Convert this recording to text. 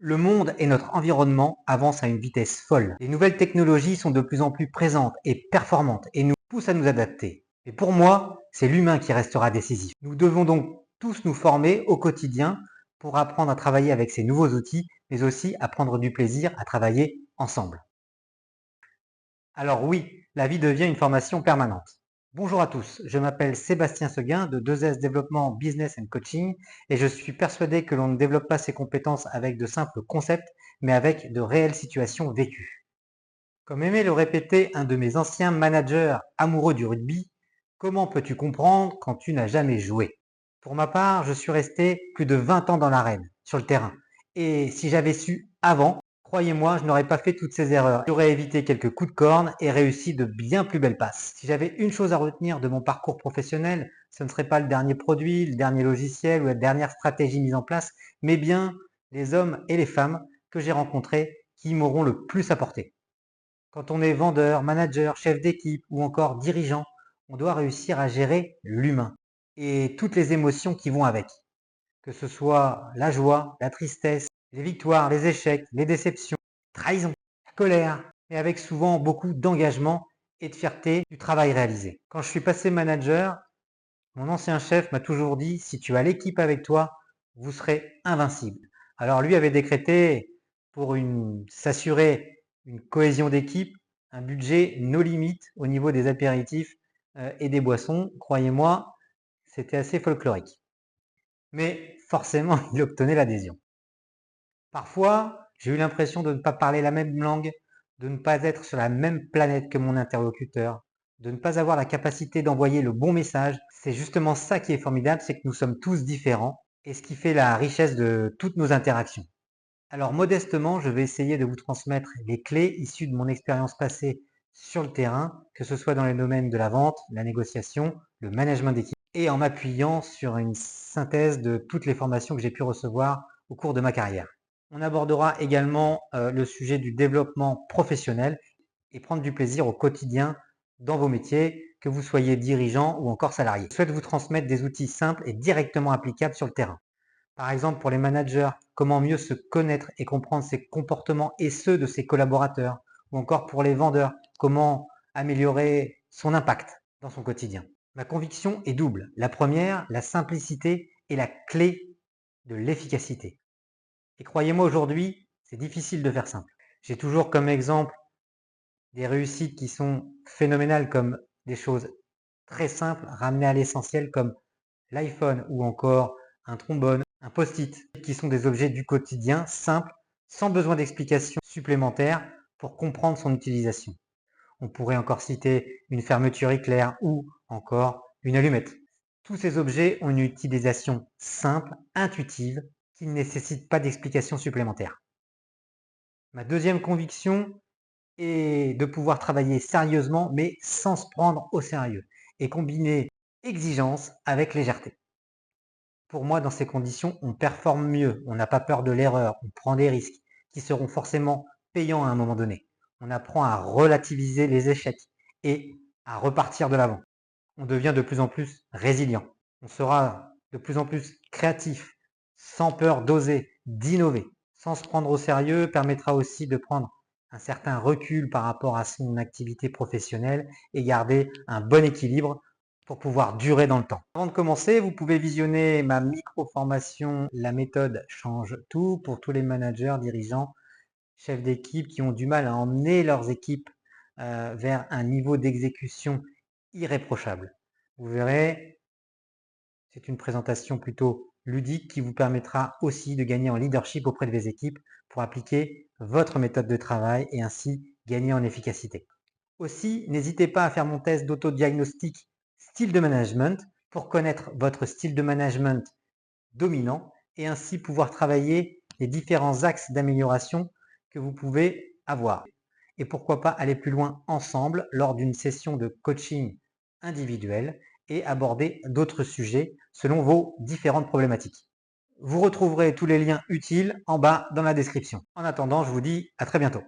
Le monde et notre environnement avancent à une vitesse folle. Les nouvelles technologies sont de plus en plus présentes et performantes et nous poussent à nous adapter. Mais pour moi, c'est l'humain qui restera décisif. Nous devons donc tous nous former au quotidien pour apprendre à travailler avec ces nouveaux outils, mais aussi à prendre du plaisir à travailler ensemble. Alors oui, la vie devient une formation permanente. Bonjour à tous, je m'appelle Sébastien Seguin de 2S Développement Business and Coaching et je suis persuadé que l'on ne développe pas ses compétences avec de simples concepts, mais avec de réelles situations vécues. Comme aimait le répéter un de mes anciens managers amoureux du rugby, comment peux-tu comprendre quand tu n'as jamais joué? Pour ma part, je suis resté plus de 20 ans dans l'arène, sur le terrain. Et si j'avais su avant, croyez-moi, je n'aurais pas fait toutes ces erreurs. J'aurais évité quelques coups de corne et réussi de bien plus belles passes. Si j'avais une chose à retenir de mon parcours professionnel, ce ne serait pas le dernier produit, le dernier logiciel ou la dernière stratégie mise en place, mais bien les hommes et les femmes que j'ai rencontrés qui m'auront le plus apporté. Quand on est vendeur, manager, chef d'équipe ou encore dirigeant, on doit réussir à gérer l'humain et toutes les émotions qui vont avec, que ce soit la joie, la tristesse, les victoires, les échecs, les déceptions, la trahison, la colère, mais avec souvent beaucoup d'engagement et de fierté du travail réalisé. Quand je suis passé manager, mon ancien chef m'a toujours dit, si tu as l'équipe avec toi, vous serez invincible. Alors lui avait décrété, pour s'assurer une cohésion d'équipe, un budget no limite au niveau des apéritifs et des boissons. Croyez-moi, c'était assez folklorique. Mais forcément, il obtenait l'adhésion. Parfois, j'ai eu l'impression de ne pas parler la même langue, de ne pas être sur la même planète que mon interlocuteur, de ne pas avoir la capacité d'envoyer le bon message. C'est justement ça qui est formidable, c'est que nous sommes tous différents et ce qui fait la richesse de toutes nos interactions. Alors modestement, je vais essayer de vous transmettre les clés issues de mon expérience passée sur le terrain, que ce soit dans les domaines de la vente, la négociation, le management d'équipe, et en m'appuyant sur une synthèse de toutes les formations que j'ai pu recevoir au cours de ma carrière. On abordera également le sujet du développement professionnel et prendre du plaisir au quotidien dans vos métiers, que vous soyez dirigeant ou encore salarié. Je souhaite vous transmettre des outils simples et directement applicables sur le terrain. Par exemple, pour les managers, comment mieux se connaître et comprendre ses comportements et ceux de ses collaborateurs. Ou encore pour les vendeurs, comment améliorer son impact dans son quotidien. Ma conviction est double. La première, la simplicité est la clé de l'efficacité. Et croyez-moi, aujourd'hui, c'est difficile de faire simple. J'ai toujours comme exemple des réussites qui sont phénoménales, comme des choses très simples, ramenées à l'essentiel, comme l'iPhone ou encore un trombone, un post-it, qui sont des objets du quotidien simples, sans besoin d'explications supplémentaires pour comprendre son utilisation. On pourrait encore citer une fermeture éclair ou encore une allumette. Tous ces objets ont une utilisation simple, intuitive, qui ne nécessite pas d'explications supplémentaires. Ma deuxième conviction est de pouvoir travailler sérieusement, mais sans se prendre au sérieux, et combiner exigence avec légèreté. Pour moi, dans ces conditions, on performe mieux, on n'a pas peur de l'erreur, on prend des risques qui seront forcément payants à un moment donné. On apprend à relativiser les échecs et à repartir de l'avant. On devient de plus en plus résilient. On sera de plus en plus créatif, sans peur d'oser, d'innover. Sans se prendre au sérieux permettra aussi de prendre un certain recul par rapport à son activité professionnelle et garder un bon équilibre pour pouvoir durer dans le temps. Avant de commencer, vous pouvez visionner ma micro-formation La méthode change tout pour tous les managers, dirigeants, chefs d'équipe qui ont du mal à emmener leurs équipes vers un niveau d'exécution irréprochable. Vous verrez, c'est une présentation plutôt ludique qui vous permettra aussi de gagner en leadership auprès de vos équipes pour appliquer votre méthode de travail et ainsi gagner en efficacité. Aussi, n'hésitez pas à faire mon test d'autodiagnostic style de management pour connaître votre style de management dominant et ainsi pouvoir travailler les différents axes d'amélioration que vous pouvez avoir. Et pourquoi pas aller plus loin ensemble lors d'une session de coaching individuel et aborder d'autres sujets selon vos différentes problématiques. Vous retrouverez tous les liens utiles en bas dans la description. En attendant, je vous dis à très bientôt.